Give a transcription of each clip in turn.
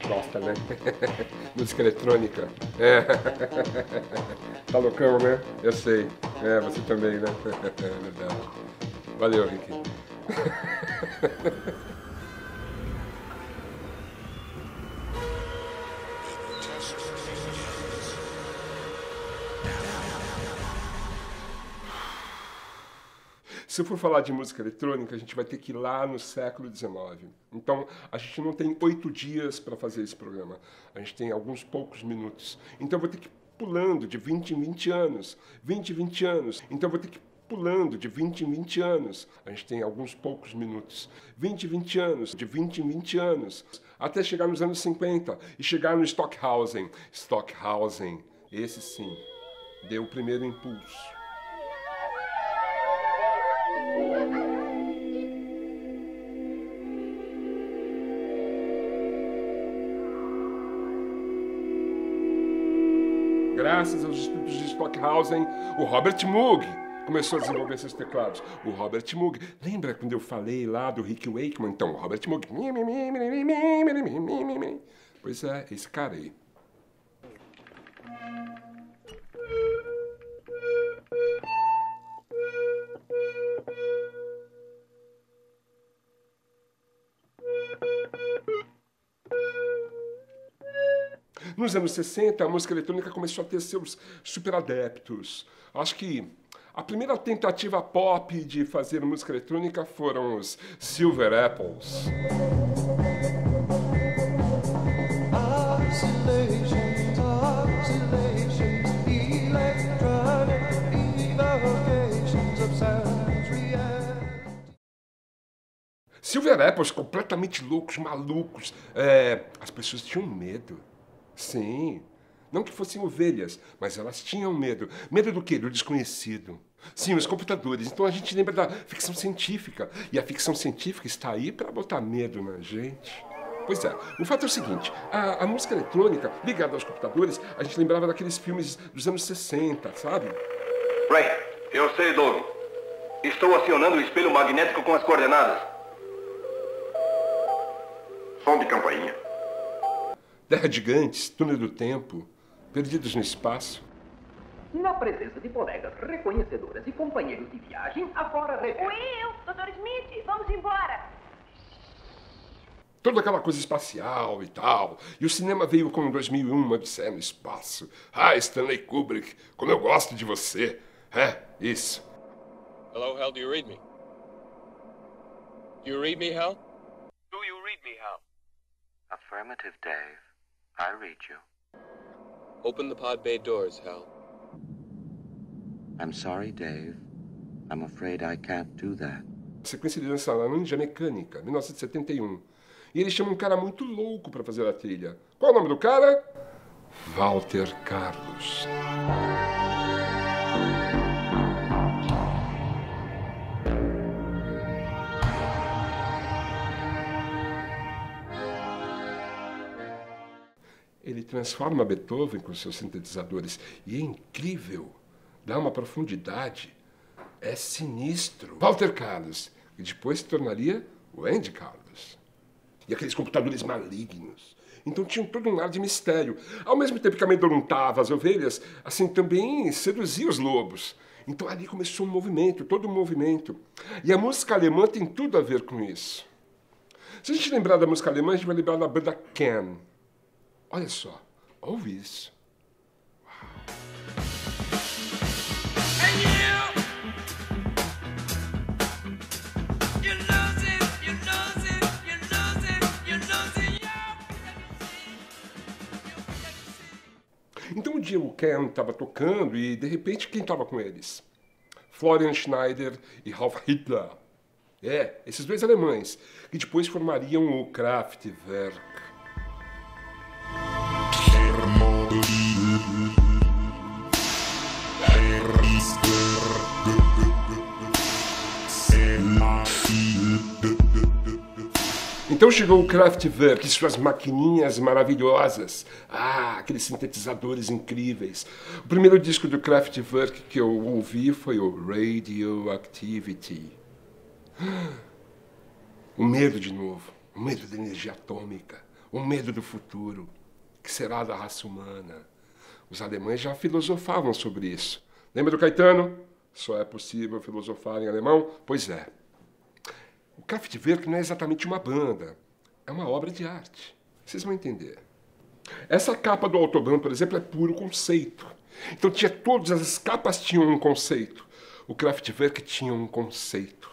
Gosta, né? Música eletrônica. É. Tá loucão, né? Eu sei. É, você também, né? É verdade. Valeu, Rick. Se eu for falar de música eletrônica, a gente vai ter que ir lá no século XIX. Então, a gente não tem 8 dias para fazer esse programa. A gente tem alguns poucos minutos. Então, eu vou ter que ir pulando de 20 em 20 anos. 20 em 20 anos. Então, eu vou ter que ir pulando de 20 em 20 anos. A gente tem alguns poucos minutos. 20 em 20 anos. De 20 em 20 anos. Até chegar nos anos 50 e chegar no Stockhausen. Stockhausen, esse sim, deu o primeiro impulso. Graças aos estudos de Stockhausen, o Robert Moog começou a desenvolver esses teclados. O Robert Moog, lembra quando eu falei lá do Rick Wakeman? Então, o Robert Moog. Pois é, esse cara aí. Nos anos 60, a música eletrônica começou a ter seus superadeptos. Acho que a primeira tentativa pop de fazer música eletrônica foram os Silver Apples. Silver Apples, completamente loucos, malucos. As pessoas tinham medo. Sim. Não que fossem ovelhas, mas elas tinham medo. Medo do quê? Do desconhecido. Sim, os computadores. Então a gente lembra da ficção científica. E a ficção científica está aí para botar medo na gente. Pois é, o fato é o seguinte, a música eletrônica ligada aos computadores, a gente lembrava daqueles filmes dos anos 60, sabe? Ray, eu sei, Doug. Estou acionando o espelho magnético com as coordenadas. Som de campainha. Terra Gigantes, Túnel do Tempo, Perdidos no Espaço. Na presença de colegas reconhecedoras e companheiros de viagem, agora revela... Will, Dr. Smith, vamos embora. Toda aquela coisa espacial e tal. E o cinema veio com 2001, Odisseia no Espaço. Ah, Stanley Kubrick, como eu gosto de você. É, isso. Hello, Hal, do you read me? Do you read me, Hal? Do you read me, Hal? Affirmative, Dave. I read you. Open the pod bay doors, Hal. I'm sorry, Dave. I'm afraid I can't do that. Sequência de dança Laranja Mecânica, 1971. E ele chama um cara muito louco para fazer a trilha. Qual é o nome do cara? Walter Carlos. Ele transforma Beethoven com seus sintetizadores. E é incrível. Dá uma profundidade. É sinistro. Walter Carlos, que depois se tornaria o Andy Carlos. E aqueles computadores malignos. Então tinham todo um ar de mistério. Ao mesmo tempo que amedrontava as ovelhas, assim também seduzia os lobos. Então ali começou um movimento, todo um movimento. E a música alemã tem tudo a ver com isso. Se a gente lembrar da música alemã, a gente vai lembrar da banda Can. Olha só, ouve isso. Então um dia o Ken estava tocando e de repente quem estava com eles? Florian Schneider e Ralf Hitler. Esses dois alemães, que depois formariam o Kraftwerk. Então chegou o Kraftwerk e suas maquininhas maravilhosas. Aqueles sintetizadores incríveis. O primeiro disco do Kraftwerk que eu ouvi foi o Radioactivity. O medo de novo. O medo da energia atômica. o medo do futuro, que será da raça humana. Os alemães já filosofavam sobre isso. Lembra do Caetano? Só é possível filosofar em alemão? Pois é. O Kraftwerk não é exatamente uma banda, é uma obra de arte. Vocês vão entender. Essa capa do Autobahn, por exemplo, é puro conceito. Então todas as capas tinham um conceito. O Kraftwerk tinha um conceito.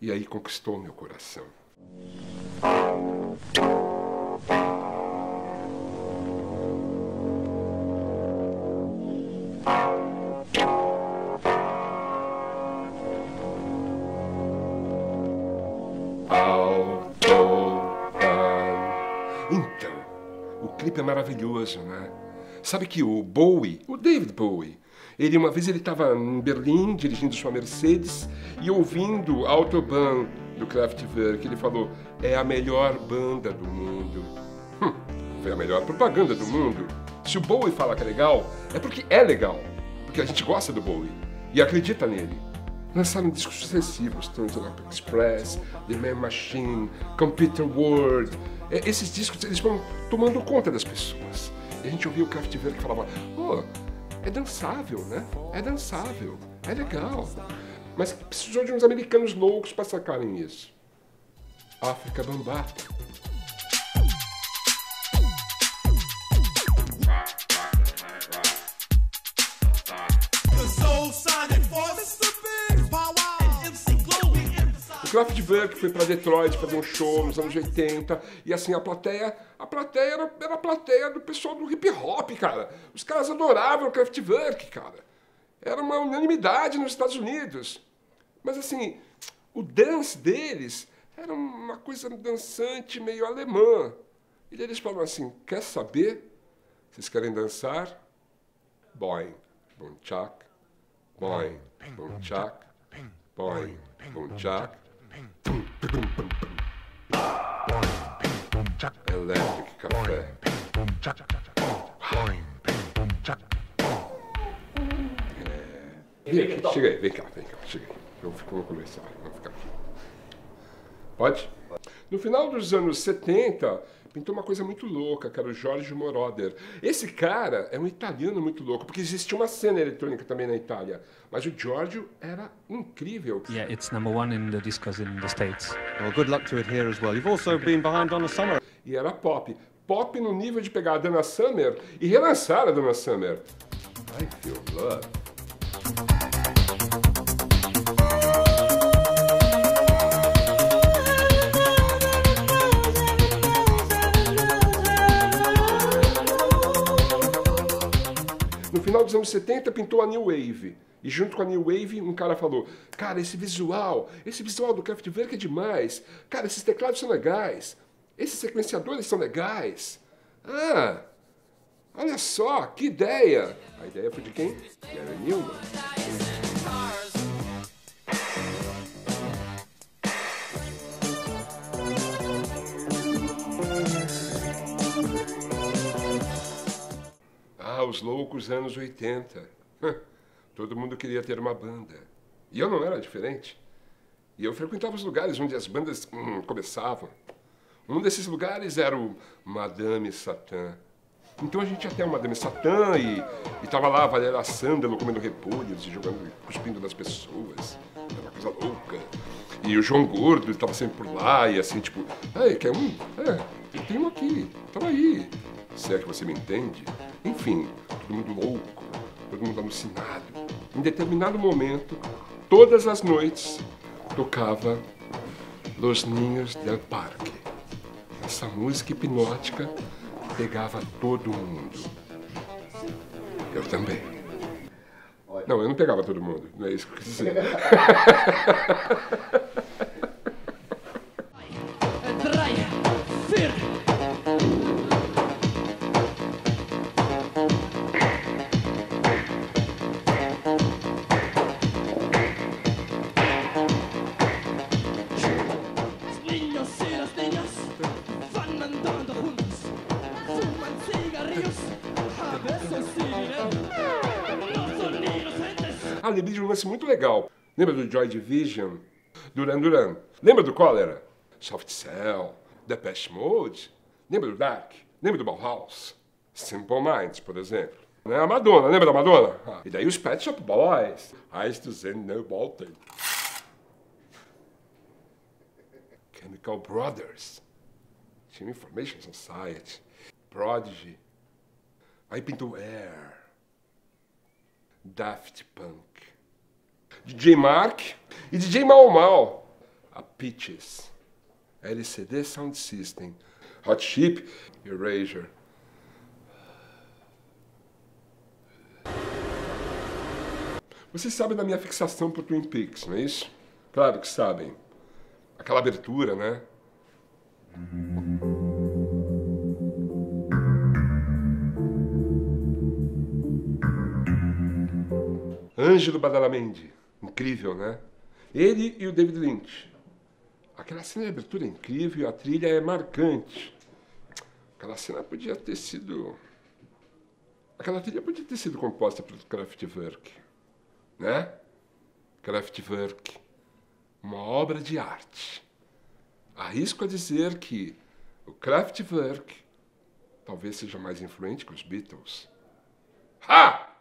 E aí conquistou meu coração. Então, o clipe é maravilhoso, né? Sabe que o Bowie, o David Bowie, uma vez ele estava em Berlim dirigindo sua Mercedes e ouvindo Autobahn do Kraftwerk, ele falou: é a melhor banda do mundo. Foi a melhor propaganda do mundo. Se o Bowie fala que é legal, é porque é legal, porque a gente gosta do Bowie e acredita nele. Lançaram discos sucessivos, Transatlantic Express, The Man Machine, Computer World. Esses discos eles vão tomando conta das pessoas. E a gente ouvia o Kraftwerk que falava: é dançável, né? É dançável, é legal. Mas precisou de uns americanos loucos para sacarem isso. África Bambata. O Kraftwerk foi para Detroit fazer um show nos anos 80 e assim a plateia era a plateia do pessoal do hip hop, cara. Os caras adoravam o Kraftwerk, cara. Era uma unanimidade nos Estados Unidos. Mas assim, o dance deles era uma coisa dançante meio alemã. E eles falavam assim: quer saber? Vocês querem dançar? Boing, bum tchak, boing, bum tchak, boing, bum tchak. Electric Café. Chega aí, vem cá, chega aí. Vamos começar, vamos ficar aqui. Pode? No final dos anos 70, pintou uma coisa muito louca, que era o Giorgio Moroder. Esse cara é um italiano muito louco, porque existia uma cena eletrônica também na Itália. Mas o Giorgio era incrível. Yeah, it's #1 in the discos in the States. Well, good luck to it here as well. You've also been behind Donna Summer. E era pop. Pop no nível de pegar a Donna Summer e relançar a Donna Summer. I Feel Love. No final dos anos 70 pintou a New Wave. E junto com a New Wave, um cara falou: cara, esse visual do Kraftwerk é demais. Cara, esses teclados são legais. Esses sequenciadores são legais. Ah, olha só, que ideia. A ideia foi de quem? Gary Newman. Os loucos anos 80. Todo mundo queria ter uma banda. E eu não era diferente. E eu frequentava os lugares onde as bandas começavam. Um desses lugares era o Madame Satã. Então a gente ia até o Madame Satã e tava lá a Valéria Sandalo comendo repolhos e jogando, cuspindo nas pessoas. Era uma coisa louca. E o João Gordo estava sempre por lá e assim, tipo: quer um? Eu tenho um aqui. Tava aí. Se é que você me entende. Enfim, todo mundo louco, todo mundo alucinado. Em determinado momento, todas as noites, tocava Los Niños del Parque. Essa música hipnótica pegava todo mundo. Eu também. Não, eu não pegava todo mundo, não é isso que eu quis dizer. Lembrei de um lance muito legal. Lembra do Joy Division? Duran Duran. Lembra do Cólera? Soft Cell, Depeche Mode. Lembra do Dark? Lembra do Bauhaus? Simple Minds, por exemplo. Né? A Madonna, lembra da Madonna? Ah. E daí os Pet Shop Boys. Eyes to Zen No Bolton. Chemical Brothers. Team Information Society. Prodigy. Aí pintou Air. Daft Punk. DJ Mark e DJ Mau Mau. A Peaches. LCD Sound System. Hot Chip. Erasure. Vocês sabem da minha fixação por Twin Peaks, não é isso? Claro que sabem. Aquela abertura, né? Ângelo Badalamenti. Incrível, né? Ele e o David Lynch. Aquela cena de abertura é incrível e a trilha é marcante. Aquela cena podia ter sido... Aquela trilha podia ter sido composta pelo Kraftwerk. Né? Kraftwerk. Uma obra de arte. Arrisco a dizer que o Kraftwerk talvez seja mais influente que os Beatles. Ha!